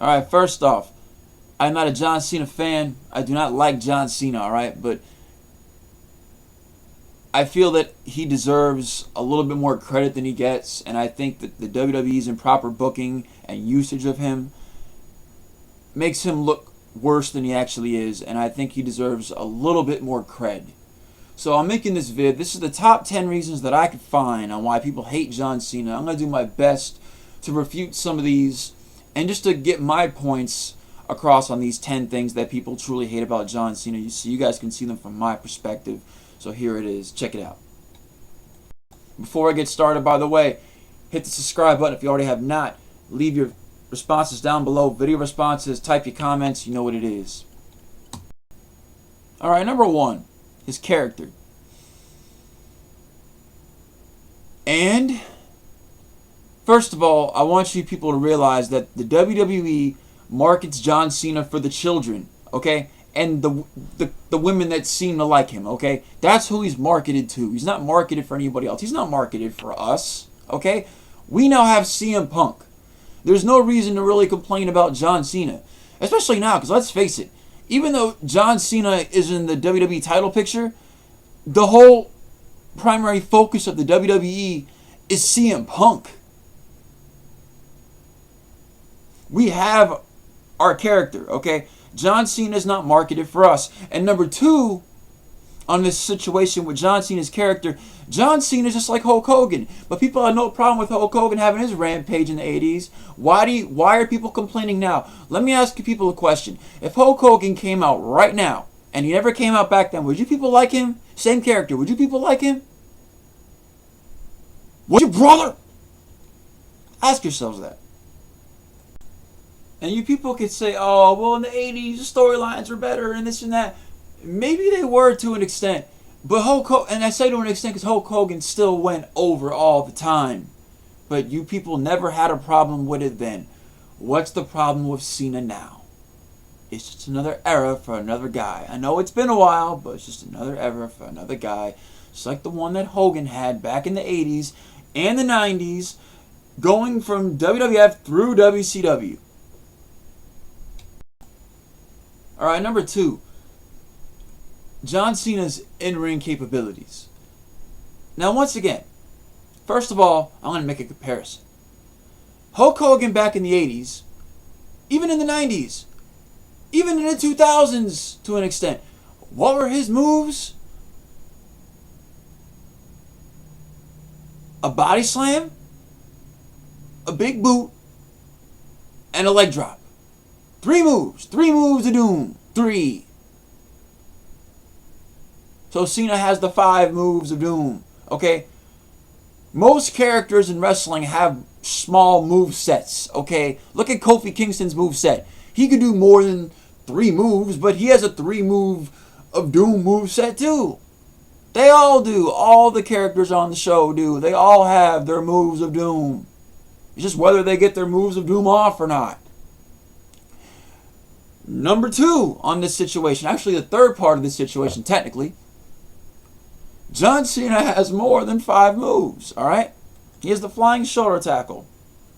Alright, first off, I'm not a John Cena fan. I do not like John Cena, alright? But I feel that he deserves a little bit more credit than he gets, and I think that the WWE's improper booking and usage of him makes him look worse than he actually is, and I think he deserves a little bit more cred. So I'm making this vid. This is the top 10 reasons that I could find on why people hate John Cena. I'm going to do my best to refute some of these and just to get my points across on these 10 things that people truly hate about John Cena. You guys can see them from my perspective. So here it is. Check it out. Before I get started, by the way, hit the subscribe button if you already have not. Leave your responses down below. Video responses. Type your comments. You know what it is. Alright, number 1. His character. And first of all, I want you people to realize that the WWE markets John Cena for the children, okay? And the women that seem to like him, okay? That's who he's marketed to. He's not marketed for anybody else. He's not marketed for us, okay? We now have CM Punk. There's no reason to really complain about John Cena, especially now, because let's face it, even though John Cena is in the WWE title picture, the whole primary focus of the WWE is CM Punk. We have our character, okay? John Cena is not marketed for us. And number 2, on this situation with John Cena's character, John Cena is just like Hulk Hogan. But people have no problem with Hulk Hogan having his rampage in the 80s. Why are people complaining now? Let me ask you people a question. If Hulk Hogan came out right now, and he never came out back then, would you people like him? Same character. Would you people like him? Would you, brother? Ask yourselves that. And you people could say, oh, well, in the 80s, the storylines were better and this and that. Maybe they were to an extent. But Hulk Hogan, and I say to an extent because Hulk Hogan still went over all the time. But you people never had a problem with it then. What's the problem with Cena now? It's just another era for another guy. I know it's been a while, but it's just another era for another guy. Just like the one that Hogan had back in the 80s and the 90s, going from WWF through WCW. Alright, number 2. John Cena's in-ring capabilities. Now, once again, first of all, I'm going to make a comparison. Hulk Hogan back in the 80s, even in the 90s, even in the 2000s to an extent, what were his moves? A body slam, a big boot, and a leg drop. 3 moves. 3 moves of doom. 3. So Cena has the 5 moves of doom. Okay? Most characters in wrestling have small move sets. Okay? Look at Kofi Kingston's move set. He could do more than 3 moves, but he has a 3 move of doom move set too. They all do. All the characters on the show do. They all have their moves of doom. It's just whether they get their moves of doom off or not. Number 2 on this situation, actually the third part of this situation technically, John Cena has more than 5 moves, alright? He has the flying shoulder tackle.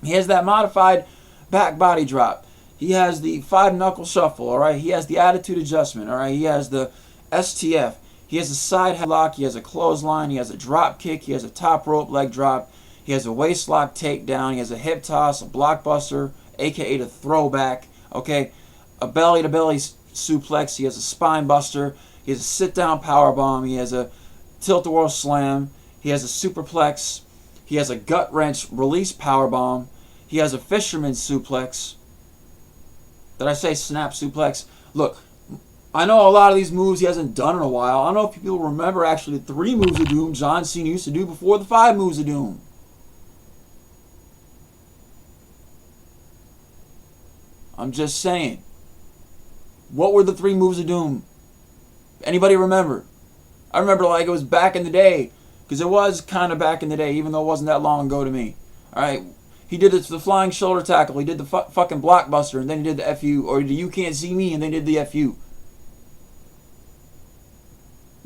He has that modified back body drop. He has the 5-knuckle shuffle, alright? He has the attitude adjustment, alright? He has the STF. He has a side headlock. He has a clothesline. He has a drop kick. He has a top rope leg drop. He has a waist lock takedown. He has a hip toss, a blockbuster, aka the throwback, okay? A belly-to-belly suplex. He has a spine buster. He has a sit-down powerbomb. He has a tilt-a-whirl slam. He has a superplex. He has a gut wrench release powerbomb. He has a fisherman suplex. Did I say snap suplex? Look, I know a lot of these moves he hasn't done in a while. I don't know if people remember actually the 3 moves of doom John Cena used to do before the 5 moves of doom. I'm just saying. What were the 3 moves of doom? Anybody remember? I remember like it was back in the day. Because it was kind of back in the day, even though it wasn't that long ago to me. Alright? He did the flying shoulder tackle. He did the fucking blockbuster. And then he did the FU. Or the you can't see me. And then he did the FU.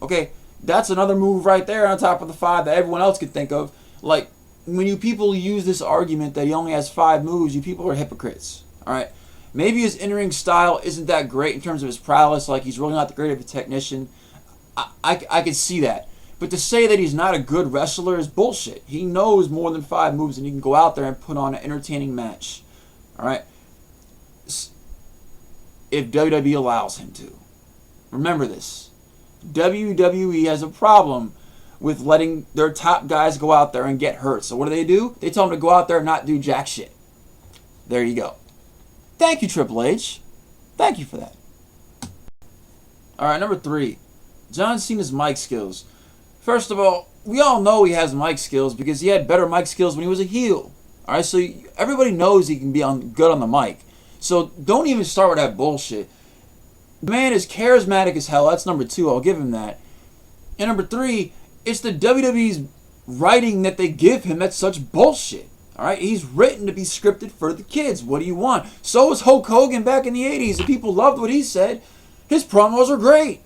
Okay? That's another move right there on top of the 5 that everyone else could think of. Like, when you people use this argument that he only has 5 moves, you people are hypocrites. Alright? Maybe his in-ring style isn't that great in terms of his prowess. Like, he's really not the great of a technician. I could see that. But to say that he's not a good wrestler is bullshit. He knows more than 5 moves, and he can go out there and put on an entertaining match. All right? If WWE allows him to. Remember this. WWE has a problem with letting their top guys go out there and get hurt. So what do? They tell them to go out there and not do jack shit. There you go. Thank you, Triple H. Thank you for that. All right, number 3. John Cena's mic skills. First of all, we all know he has mic skills because he had better mic skills when he was a heel. All right, so everybody knows he can be good on the mic. So don't even start with that bullshit. The man is charismatic as hell. That's number 2. I'll give him that. And number 3, it's the WWE's writing that they give him that's such bullshit. All right, he's written to be scripted for the kids. What do you want? So was Hulk Hogan back in the 80s, and people loved what he said. His promos are great.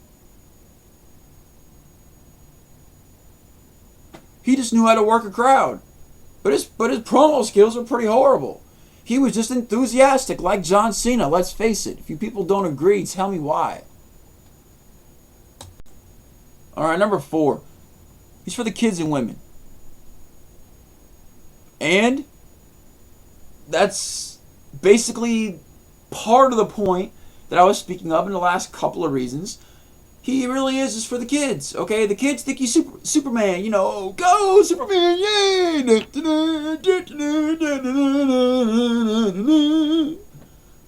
He just knew how to work a crowd. But his promo skills are pretty horrible. He was just enthusiastic, like John Cena. Let's face it. If you people don't agree, tell me why. All right, number 4. He's for the kids and women. And that's basically part of the point that I was speaking of in the last couple of reasons. He really is just for the kids, okay? The kids think he's Superman, you know, go Superman, yay!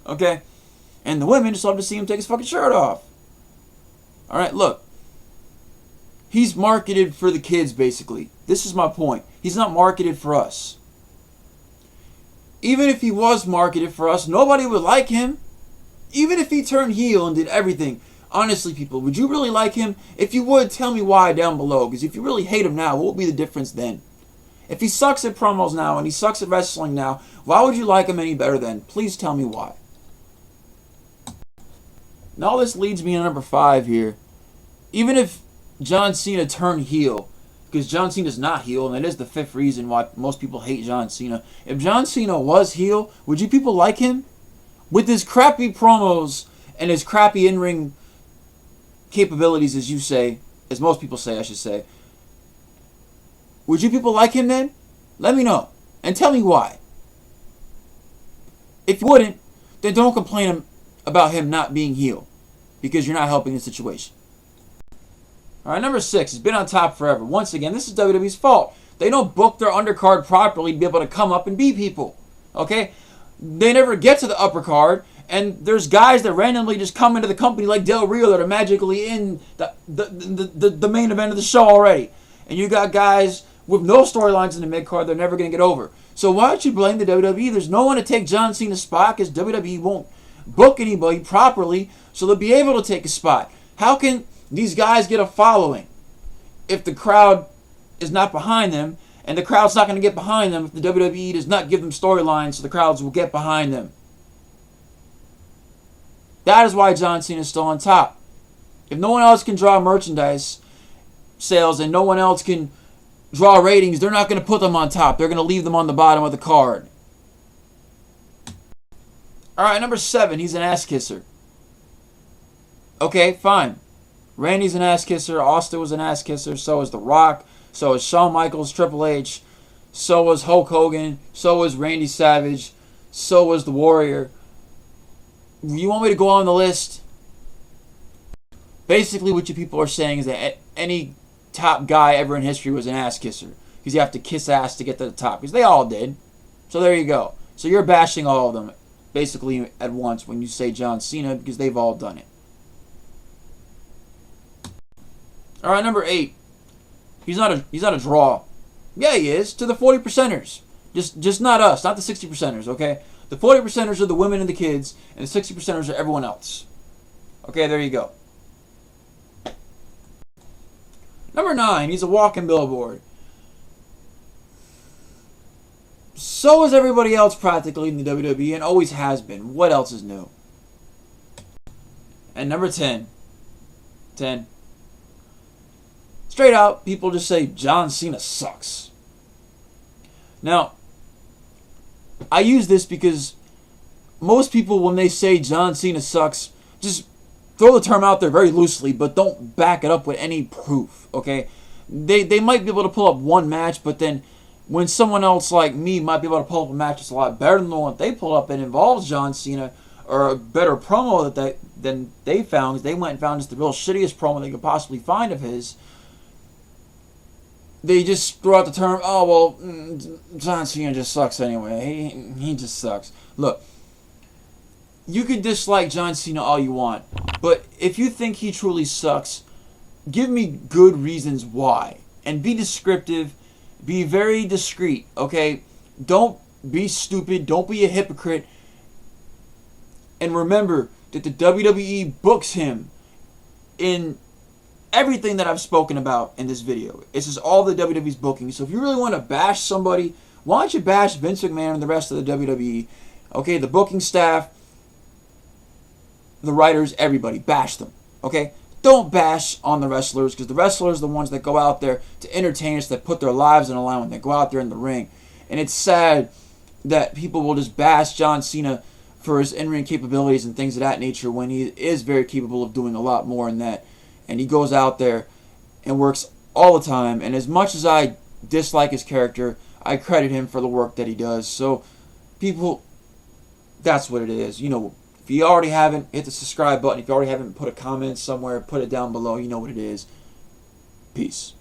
Okay? And the women just love to see him take his fucking shirt off. Alright, look. He's marketed for the kids, basically. This is my point. He's not marketed for us. Even if he was marketed for us, nobody would like him. Even if he turned heel and did everything. Honestly, people, would you really like him? If you would, tell me why down below. Because if you really hate him now, what would be the difference then? If he sucks at promos now and he sucks at wrestling now, why would you like him any better then? Please tell me why. Now this leads me to number 5 here. Even if John Cena turned heel, because John Cena's not heel, and that is the 5th reason why most people hate John Cena. If John Cena was heel, would you people like him? With his crappy promos and his crappy in-ring capabilities, as you say, as most people say, I should say, would you people like him then? Let me know. And tell me why. If you wouldn't, then don't complain about him not being heel. Because you're not helping the situation. Alright, number 6. He's been on top forever. Once again, this is WWE's fault. They don't book their undercard properly to be able to come up and beat people. Okay? They never get to the upper card. And there's guys that randomly just come into the company like Del Rio that are magically in the main event of the show already. And you got guys with no storylines in the mid-card they're never going to get over. So why don't you blame the WWE? There's no one to take John Cena's spot because WWE won't book anybody properly so they'll be able to take a spot. How can these guys get a following if the crowd is not behind them, and the crowd's not going to get behind them if the WWE does not give them storylines so the crowds will get behind them? That is why John Cena is still on top. If no one else can draw merchandise sales and no one else can draw ratings, they're not going to put them on top. They're going to leave them on the bottom of the card. Alright, number 7, he's an ass kisser. Okay, fine. Randy's an ass kisser. Austin was an ass kisser. So is The Rock. So is Shawn Michaels, Triple H. So was Hulk Hogan. So was Randy Savage. So was The Warrior. You want me to go on the list? Basically, what you people are saying is that any top guy ever in history was an ass kisser. Because you have to kiss ass to get to the top. Because they all did. So there you go. So you're bashing all of them basically at once when you say John Cena because they've all done it. Alright, number 8. He's not a draw. Yeah, he is. To the 40%ers. Just not us. Not the 60%ers, okay? The 40%ers are the women and the kids, and the 60%ers are everyone else. Okay, there you go. Number 9, he's a walking billboard. So is everybody else practically in the WWE, and always has been. What else is new? And number 10. Straight out, people just say, John Cena sucks. Now, I use this because most people, when they say John Cena sucks, just throw the term out there very loosely, but don't back it up with any proof, okay? They might be able to pull up one match, but then when someone else like me might be able to pull up a match that's a lot better than the one they pull up and involves John Cena, or a better promo than they found, because they went and found just the real shittiest promo they could possibly find of his, they just throw out the term, oh, well, John Cena just sucks anyway. He just sucks. Look, you could dislike John Cena all you want, but if you think he truly sucks, give me good reasons why. And be descriptive. Be very discreet, okay? Don't be stupid. Don't be a hypocrite. And remember that the WWE books him in everything that I've spoken about in this video. This is all the WWE's booking. So if you really want to bash somebody, why don't you bash Vince McMahon and the rest of the WWE? Okay, the booking staff, the writers, everybody. Bash them, okay? Don't bash on the wrestlers, because the wrestlers are the ones that go out there to entertain us, that put their lives on the line when they go out there in the ring. And it's sad that people will just bash John Cena for his in-ring capabilities and things of that nature when he is very capable of doing a lot more than that. And he goes out there and works all the time. And as much as I dislike his character, I credit him for the work that he does. So, people, that's what it is. You know, if you already haven't, hit the subscribe button. If you already haven't put a comment somewhere, put it down below. You know what it is. Peace.